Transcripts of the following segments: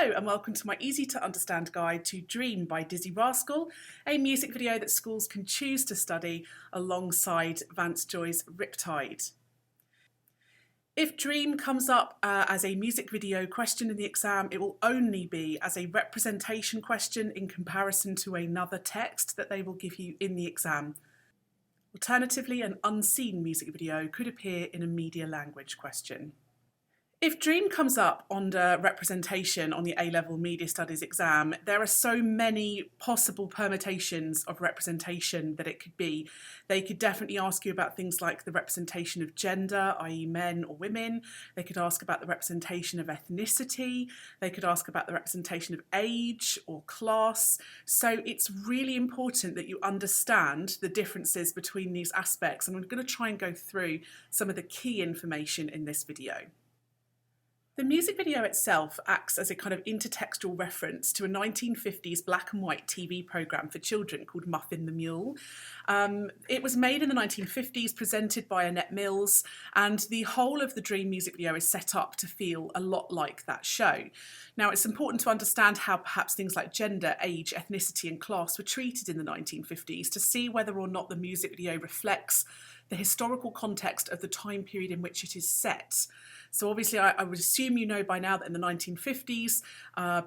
Hello and welcome to my easy to understand guide to Dream by Dizzee Rascal, a music video that schools can choose to study alongside Vance Joy's Riptide. If Dream comes up as a music video question in the exam, it will only be as a representation question in comparison to another text that they will give you in the exam. Alternatively, an unseen music video could appear in a media language question. If Dream comes up under representation on the A-level media studies exam, there are so many possible permutations of representation that it could be. They could definitely ask you about things like the representation of gender, i.e. men or women. They could ask about the representation of ethnicity. They could ask about the representation of age or class. So it's really important that you understand the differences between these aspects. And I'm going to try and go through some of the key information in this video. The music video itself acts as a kind of intertextual reference to a 1950s black and white TV programme for children called Muffin the Mule. It was made in the 1950s, presented by Annette Mills, and the whole of the Dream music video is set up to feel a lot like that show. Now, it's important to understand how perhaps things like gender, age, ethnicity and class were treated in the 1950s to see whether or not the music video reflects the historical context of the time period in which it is set. So obviously I would assume you know by now that in the 1950s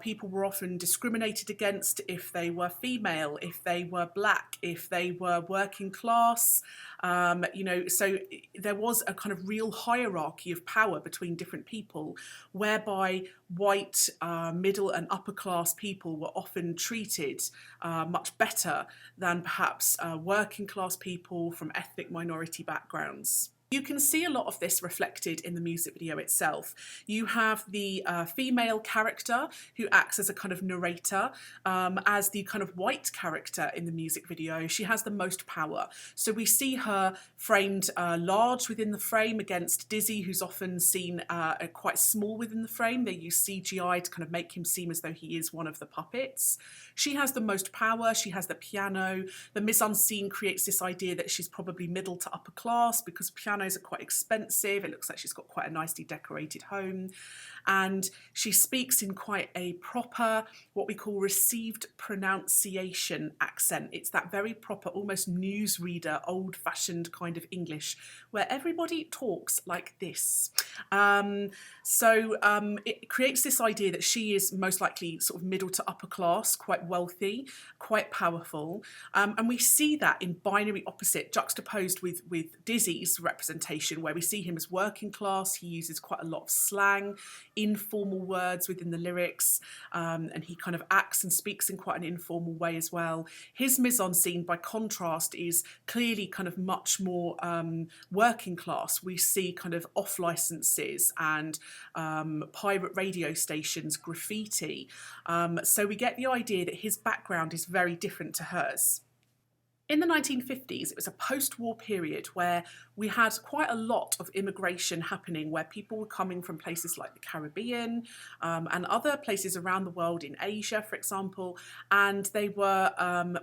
people were often discriminated against if they were female, if they were black, if they were working class, so there was a kind of real hierarchy of power between different people, whereby white, middle and upper class people were often treated much better than perhaps working class people from ethnic minority backgrounds. You can see a lot of this reflected in the music video itself. You have the female character who acts as a kind of narrator. As the kind of white character in the music video, she has the most power. So we see her framed large within the frame against Dizzee, who's often seen quite small within the frame. They use CGI to kind of make him seem as though he is one of the puppets. She has the most power, she has the piano. The mise en scene creates this idea that she's probably middle to upper class because pianos are quite expensive. It looks like she's got quite a nicely decorated home, and she speaks in quite a proper, what we call received pronunciation accent. It's that very proper, almost newsreader, old-fashioned kind of English where everybody talks like this. It creates this idea that she is most likely sort of middle to upper class, quite wealthy, quite powerful, and we see that in binary opposite juxtaposed with Dizzee's representation, where we see him as working class. He uses quite a lot of slang, informal words within the lyrics, and he kind of acts and speaks in quite an informal way as well. His mise en scene, by contrast, is clearly kind of much more working class. We see kind of off licenses and pirate radio stations, graffiti. So we get the idea that his background is very different to hers. In the 1950s, it was a post-war period where we had quite a lot of immigration happening, where people were coming from places like the Caribbean and other places around the world, in Asia, for example, and they were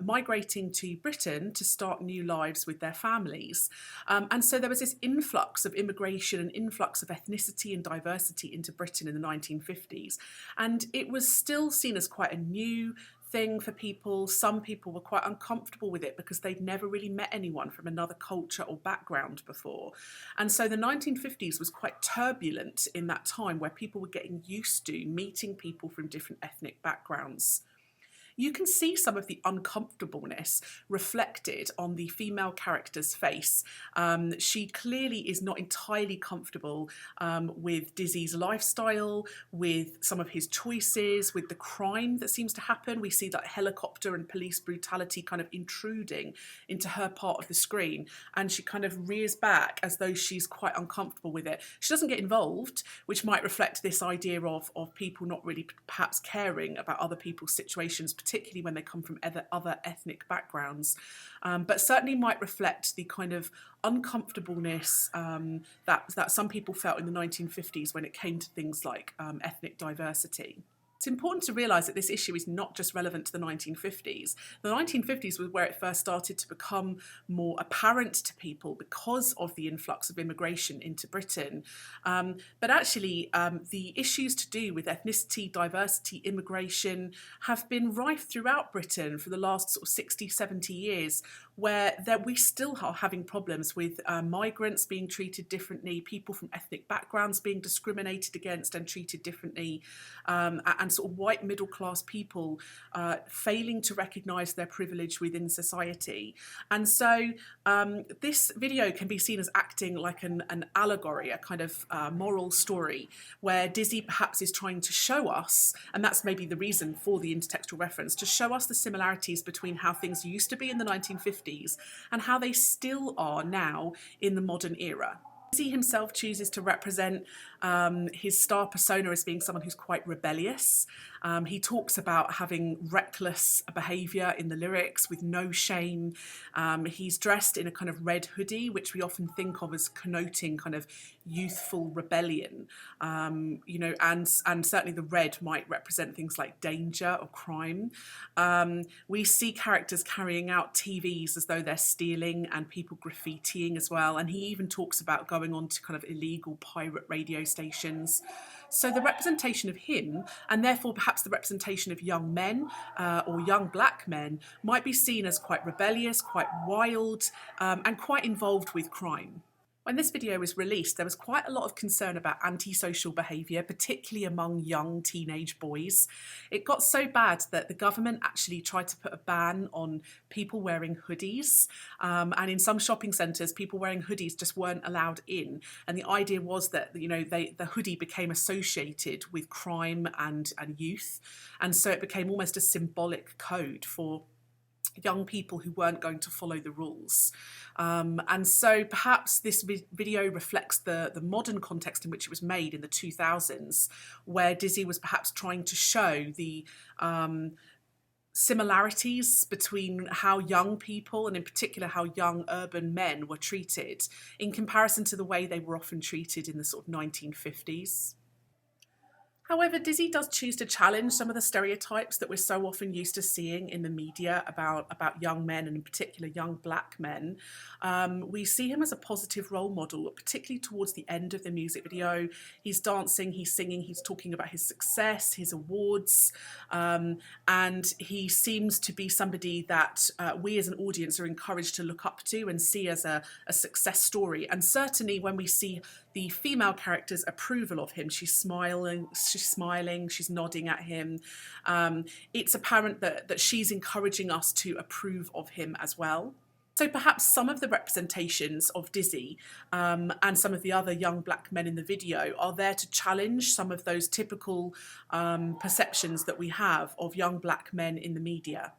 migrating to Britain to start new lives with their families. And so there was this influx of immigration, an influx of ethnicity and diversity into Britain in the 1950s. And it was still seen as quite a new thing for people. Some people were quite uncomfortable with it because they'd never really met anyone from another culture or background before. And so the 1950s was quite turbulent in that time, where people were getting used to meeting people from different ethnic backgrounds. You can see some of the uncomfortableness reflected on the female character's face. She clearly is not entirely comfortable with Dizzee's lifestyle, with some of his choices, with the crime that seems to happen. We see that helicopter and police brutality kind of intruding into her part of the screen, and she kind of rears back as though she's quite uncomfortable with it. She doesn't get involved, which might reflect this idea of people not really perhaps caring about other people's situations, particularly when they come from other ethnic backgrounds, but certainly might reflect the kind of uncomfortableness that some people felt in the 1950s when it came to things like ethnic diversity. It's important to realise that this issue is not just relevant to the 1950s. The 1950s was where it first started to become more apparent to people because of the influx of immigration into Britain. But actually, the issues to do with ethnicity, diversity, immigration have been rife throughout Britain for the last sort of 60, 70 years, where we still are having problems with migrants being treated differently, people from ethnic backgrounds being discriminated against and treated differently, and sort of white middle class people failing to recognise their privilege within society. And so this video can be seen as acting like an allegory, a kind of moral story, where Dizzee perhaps is trying to show us, and that's maybe the reason for the intertextual reference, to show us the similarities between how things used to be in the 1950s and how they still are now in the modern era. Dizzee himself chooses to represent his star persona as being someone who's quite rebellious. He talks about having reckless behaviour in the lyrics with no shame. He's dressed in a kind of red hoodie, which we often think of as connoting kind of youthful rebellion, you know, and certainly the red might represent things like danger or crime. We see characters carrying out TVs as though they're stealing and people graffitiing as well, and he even talks about going on to kind of illegal pirate radio stations. So the representation of him, and therefore perhaps the representation of young men or young black men, might be seen as quite rebellious, quite wild, and quite involved with crime. When this video was released, there was quite a lot of concern about antisocial behaviour, particularly among young teenage boys. It got so bad that the government actually tried to put a ban on people wearing hoodies. And in some shopping centres, people wearing hoodies just weren't allowed in. And the idea was that, you know, the hoodie became associated with crime and youth. And so it became almost a symbolic code for young people who weren't going to follow the rules. And so perhaps this video reflects the modern context in which it was made in the 2000s, where Dizzee was perhaps trying to show the similarities between how young people, and in particular how young urban men, were treated in comparison to the way they were often treated in the sort of 1950s. However, Dizzee does choose to challenge some of the stereotypes that we're so often used to seeing in the media about young men, and in particular young black men. We see him as a positive role model, particularly towards the end of the music video. He's dancing, he's singing, he's talking about his success, his awards, and he seems to be somebody that we as an audience are encouraged to look up to and see as a success story. And certainly when we see the female character's approval of him, she's smiling, she's nodding at him. It's apparent that she's encouraging us to approve of him as well. So perhaps some of the representations of Dizzee and some of the other young black men in the video are there to challenge some of those typical perceptions that we have of young black men in the media.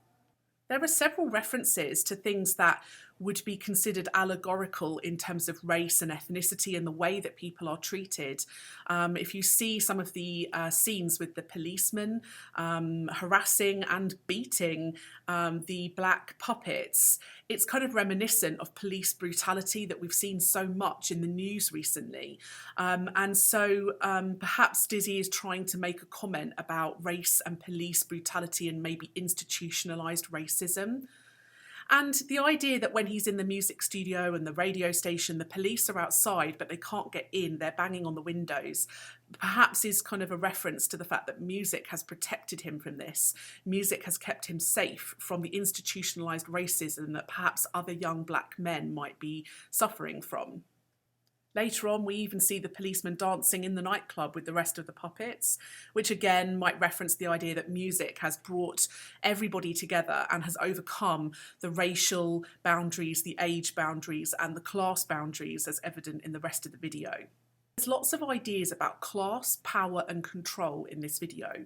There are several references to things that would be considered allegorical in terms of race and ethnicity and the way that people are treated. If you see some of the scenes with the policeman harassing and beating the black puppets, it's kind of reminiscent of police brutality that we've seen so much in the news recently. And so perhaps Dizzee is trying to make a comment about race and police brutality and maybe institutionalised racism. And the idea that when he's in the music studio and the radio station, the police are outside, but they can't get in, they're banging on the windows, perhaps is kind of a reference to the fact that music has protected him from this. Music has kept him safe from the institutionalised racism that perhaps other young black men might be suffering from. Later on, we even see the policeman dancing in the nightclub with the rest of the puppets, which again might reference the idea that music has brought everybody together and has overcome the racial boundaries, the age boundaries, and the class boundaries as evident in the rest of the video. There's lots of ideas about class, power and control in this video.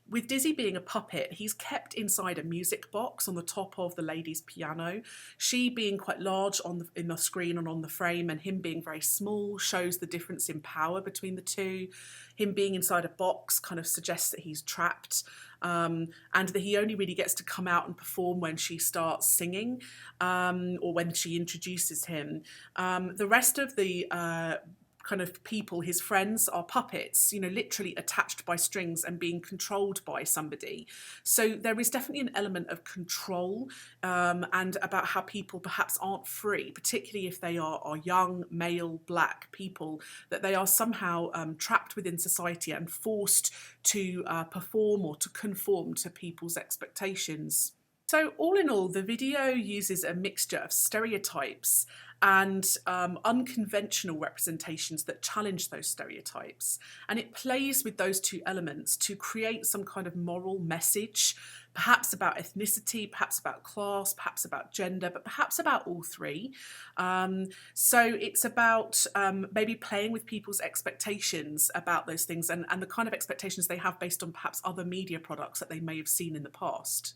With Dizzee being a puppet, he's kept inside a music box on the top of the lady's piano. She being quite large in the screen and on the frame, and him being very small shows the difference in power between the two. Him being inside a box kind of suggests that he's trapped, and that he only really gets to come out and perform when she starts singing, or when she introduces him. The rest of the kind of people, his friends, are puppets, you know, literally attached by strings and being controlled by somebody. So there is definitely an element of control and about how people perhaps aren't free, particularly if they are young, male, black people, that they are somehow trapped within society and forced to perform or to conform to people's expectations. So all in all, the video uses a mixture of stereotypes and unconventional representations that challenge those stereotypes. And it plays with those two elements to create some kind of moral message, perhaps about ethnicity, perhaps about class, perhaps about gender, but perhaps about all three. So it's about maybe playing with people's expectations about those things and the kind of expectations they have based on perhaps other media products that they may have seen in the past.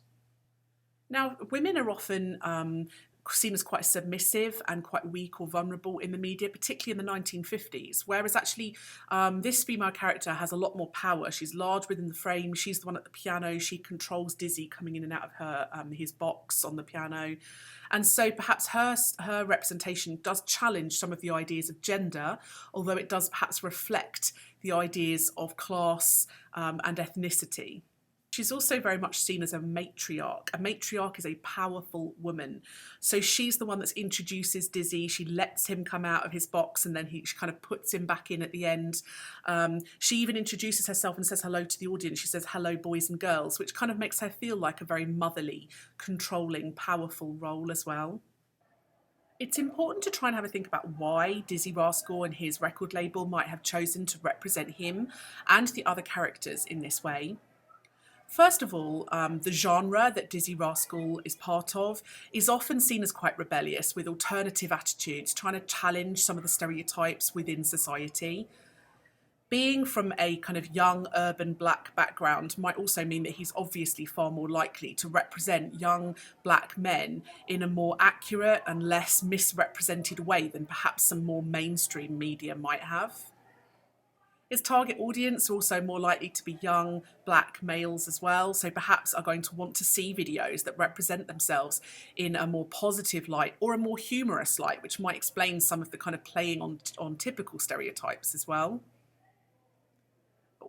Now, women are often seen as quite submissive and quite weak or vulnerable in the media, particularly in the 1950s, whereas actually this female character has a lot more power. She's large within the frame, she's the one at the piano, she controls Dizzee coming in and out of his box on the piano. And so perhaps her representation does challenge some of the ideas of gender, although it does perhaps reflect the ideas of class and ethnicity. She's also very much seen as a matriarch. A matriarch is a powerful woman. So she's the one that introduces Dizzee. She lets him come out of his box and then she kind of puts him back in at the end. She even introduces herself and says hello to the audience. She says, "Hello, boys and girls," which kind of makes her feel like a very motherly, controlling, powerful role as well. It's important to try and have a think about why Dizzee Rascal and his record label might have chosen to represent him and the other characters in this way. First of all, the genre that Dizzee Rascal is part of is often seen as quite rebellious, with alternative attitudes, trying to challenge some of the stereotypes within society. Being from a kind of young urban black background might also mean that he's obviously far more likely to represent young black men in a more accurate and less misrepresented way than perhaps some more mainstream media might have. His target audience are also more likely to be young black males as well, so perhaps are going to want to see videos that represent themselves in a more positive light or a more humorous light, which might explain some of the kind of playing on typical stereotypes as well.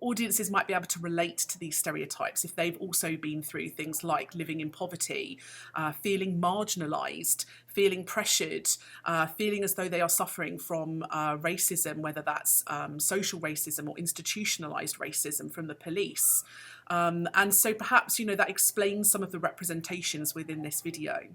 Audiences might be able to relate to these stereotypes if they've also been through things like living in poverty, feeling marginalised, feeling pressured, feeling as though they are suffering from racism, whether that's social racism or institutionalised racism from the police. And so perhaps, you know, that explains some of the representations within this video.